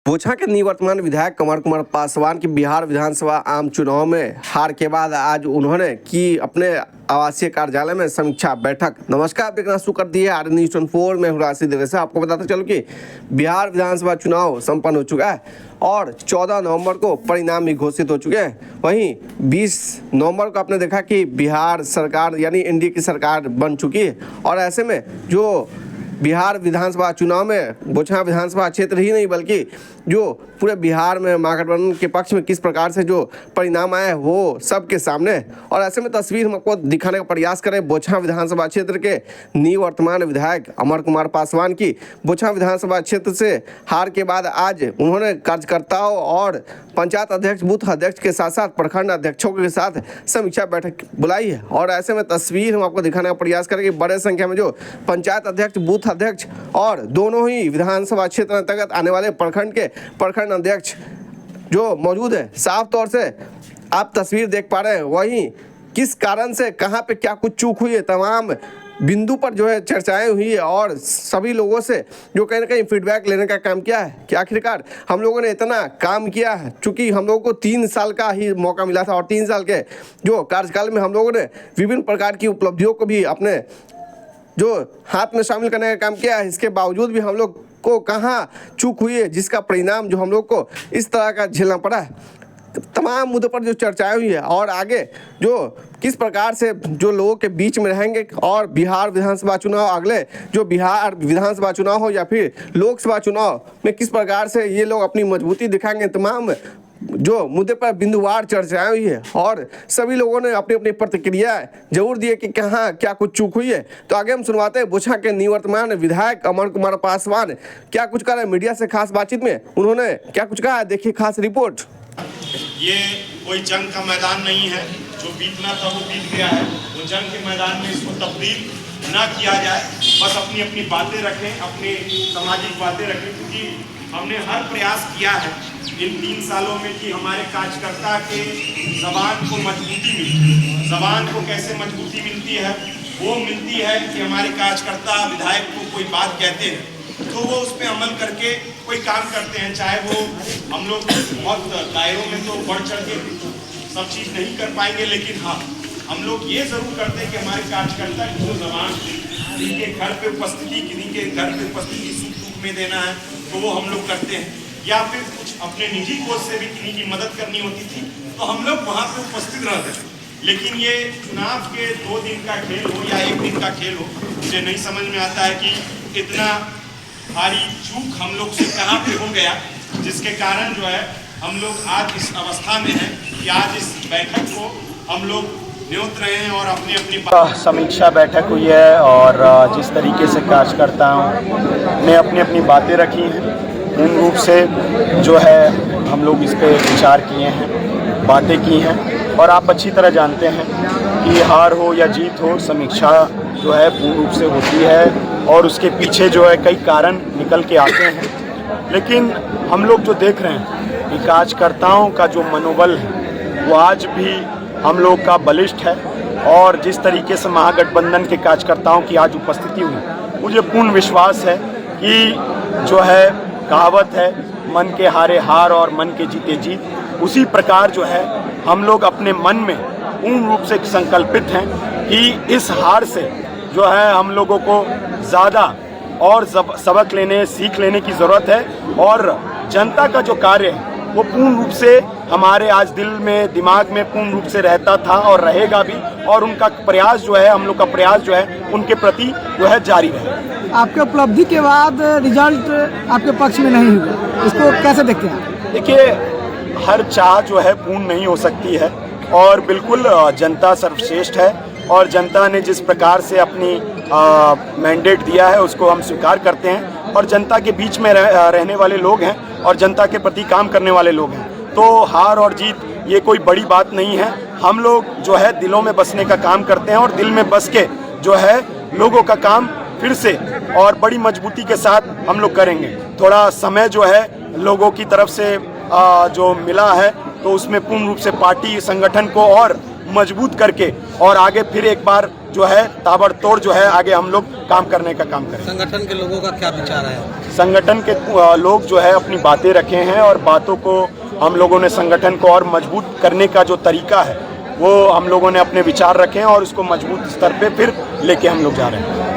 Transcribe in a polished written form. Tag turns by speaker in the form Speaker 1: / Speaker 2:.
Speaker 1: बोचहा के निवर्तमान विधायक कमल कुमार पासवान की बिहार विधानसभा आम चुनाव में हार के बाद आज उन्होंने की अपने आवासीय कार्यालय में समीक्षा बैठक। नमस्कार, देखना शुरू कर दी है आर न्यूज़ 24 में हूँ राशि देवे से। आपको बताते चलो कि बिहार विधानसभा चुनाव संपन्न हो चुका है और 14 नवंबर को परिणाम भी घोषित हो चुके हैं। वहीं 20 नवंबर को आपने देखा कि बिहार सरकार यानी एनडीए की सरकार बन चुकी है और ऐसे में जो बिहार विधानसभा चुनाव में बोचहा विधानसभा क्षेत्र ही नहीं बल्कि जो पूरे बिहार में महागठबंधन के पक्ष में किस प्रकार से जो परिणाम आए वो सबके सामने। और ऐसे में तस्वीर हम आपको दिखाने का प्रयास करें बोचहा विधानसभा क्षेत्र के निवर्तमान विधायक कमल कुमार पासवान की। बोचहा विधानसभा क्षेत्र से हार के बाद आज उन्होंने कार्यकर्ताओं और पंचायत अध्यक्ष बूथ अध्यक्ष के साथ साथ प्रखंड अध्यक्षों के साथ समीक्षा बैठक बुलाई है। और ऐसे में तस्वीर हम आपको दिखाने का प्रयास करेंगे बड़े संख्या में जो पंचायत अध्यक्ष बूथ अध्यक्ष और दोनों ही विधानसभा क्षेत्र अंतर्गत आने वाले प्रखंड के प्रखंड अध्यक्ष जो मौजूद है। साफ तौर से आप तस्वीर देख पा रहे हैं। वहीं किस कारण से कहां पे क्या कुछ चूक हुई है तमाम बिंदु पर जो है चर्चाएं हुई है और सभी लोगों से जो कहीं ना कहीं फीडबैक लेने का काम किया है कि आखिरकार हम लोगों ने इतना काम किया है। चूँकि हम लोगों को 3 साल का ही मौका मिला था और 3 साल के जो कार्यकाल में हम लोगों ने विभिन्न प्रकार की उपलब्धियों को भी अपने जो हाथ में शामिल करने का काम किया है। इसके बावजूद भी हम लोग को कहाँ चूक हुई है जिसका परिणाम जो हम लोग को इस तरह का झेलना पड़ा है। तमाम मुद्दों पर जो चर्चाएं हुई है और आगे जो किस प्रकार से जो लोगों के बीच में रहेंगे और बिहार विधानसभा चुनाव अगले जो बिहार विधानसभा चुनाव हो या फिर लोकसभा चुनाव में किस प्रकार से ये लोग अपनी मजबूती दिखाएंगे। तमाम जो मुद्दे पर बिंदुवार चर्चाएं हुई है और सभी लोगों ने अपनी अपनी प्रतिक्रिया जरूर दी है कि कहाँ क्या कुछ चूक हुई है। तो आगे हम सुनवाते हैं बोचहा के निवर्तमान विधायक कमल कुमार पासवान क्या कुछ कहा है मीडिया से खास बातचीत में। उन्होंने क्या कुछ कहा है, देखिए खास रिपोर्ट।
Speaker 2: ये कोई जंग का मैदान नहीं है, जो बीतना था वो बीत गया है। वो जंग के मैदान में इसको तब्दील ना किया जाए, बस अपनी अपनी बातें रखें, अपनी सामाजिक बातें रखें। क्योंकि हमने हर प्रयास किया है इन 3 सालों में कि हमारे कार्यकर्ता के जबान को मजबूती मिलती है। जबान को कैसे मजबूती मिलती है? वो मिलती है कि हमारे कार्यकर्ता विधायक को कोई बात कहते हैं तो वो उस पर अमल करके कोई काम करते हैं। चाहे वो हम लोग बहुत दायरों में तो बढ़ चढ़ के सब चीज़ नहीं कर पाएंगे, लेकिन हाँ हम लोग ये ज़रूर करते हैं कि हमारे कार्यकर्ता की जो जबान किन्हीं के घर पे उपस्थिति, किन्हीं के घर पे उपस्थिति सुख दुख में देना है तो वो हम लोग करते हैं। या फिर कुछ अपने निजी कोष से भी किन्हीं की मदद करनी होती थी तो हम लोग वहाँ पे उपस्थित रहते थे। लेकिन ये चुनाव के 2 दिन का खेल हो या 1 दिन का खेल हो, मुझे नहीं समझ में आता है कि इतना भारी चूक हम लोग से कहाँ पे हो गया, जिसके कारण जो है हम लोग आज इस अवस्था में हैं कि आज इस बैठक को हम लोग न्योत रहे हैं और अपनी अपनी
Speaker 3: समीक्षा बैठक हुई है और जिस तरीके से कार्यकर्ताओं ने अपनी अपनी बातें रखी हैं पूर्ण रूप से जो है हम लोग इस पे विचार किए हैं, बातें की हैं। और आप अच्छी तरह जानते हैं कि हार हो या जीत हो, समीक्षा जो है पूर्ण रूप से होती है और उसके पीछे जो है कई कारण निकल के आते हैं। लेकिन हम लोग जो देख रहे हैं कि कार्यकर्ताओं का जो मनोबल है वो आज भी हम लोग का बलिष्ठ है। और जिस तरीके से महागठबंधन के कार्यकर्ताओं की आज उपस्थिति हुई, मुझे पूर्ण विश्वास है कि जो है कहावत है मन के हारे हार और मन के जीते जीत, उसी प्रकार जो है हम लोग अपने मन में पूर्ण रूप से संकल्पित हैं कि इस हार से जो है हम लोगों को ज़्यादा और सबक लेने सीख लेने की ज़रूरत है। और जनता का जो कार्य है वो पूर्ण रूप से हमारे आज दिल में दिमाग में पूर्ण रूप से रहता था और रहेगा भी। और उनका प्रयास जो है, हम लोग का प्रयास जो है उनके प्रति जो है जारी रहे।
Speaker 4: आपके उपलब्धि के बाद रिजल्ट आपके पक्ष में नहीं हुआ, इसको कैसे देखते हैं?
Speaker 3: देखिए, हर चाह जो है पूर्ण नहीं हो सकती है और बिल्कुल जनता सर्वश्रेष्ठ है और जनता ने जिस प्रकार से अपनी मैंडेट दिया है उसको हम स्वीकार करते हैं। और जनता के बीच में रहने वाले लोग हैं और जनता के प्रति काम करने वाले लोग हैं, तो हार और जीत ये कोई बड़ी बात नहीं है। हम लोग जो है दिलों में बसने का काम करते हैं और दिल में बस के जो है लोगों का काम फिर से और बड़ी मजबूती के साथ हम लोग करेंगे। थोड़ा समय जो है लोगों की तरफ से जो मिला है तो उसमें पूर्ण रूप से पार्टी संगठन को और मजबूत करके और आगे फिर एक बार जो है ताबड़तोड़ जो है आगे हम लोग काम करने का काम करें।
Speaker 5: संगठन के लोगों का क्या विचार है?
Speaker 3: संगठन के लोग जो है अपनी बातें रखे हैं और बातों को हम लोगों ने संगठन को और मजबूत करने का जो तरीका है वो हम लोगों ने अपने विचार रखे हैं और उसको मजबूत स्तर पे फिर लेके हम लोग जा रहे हैं।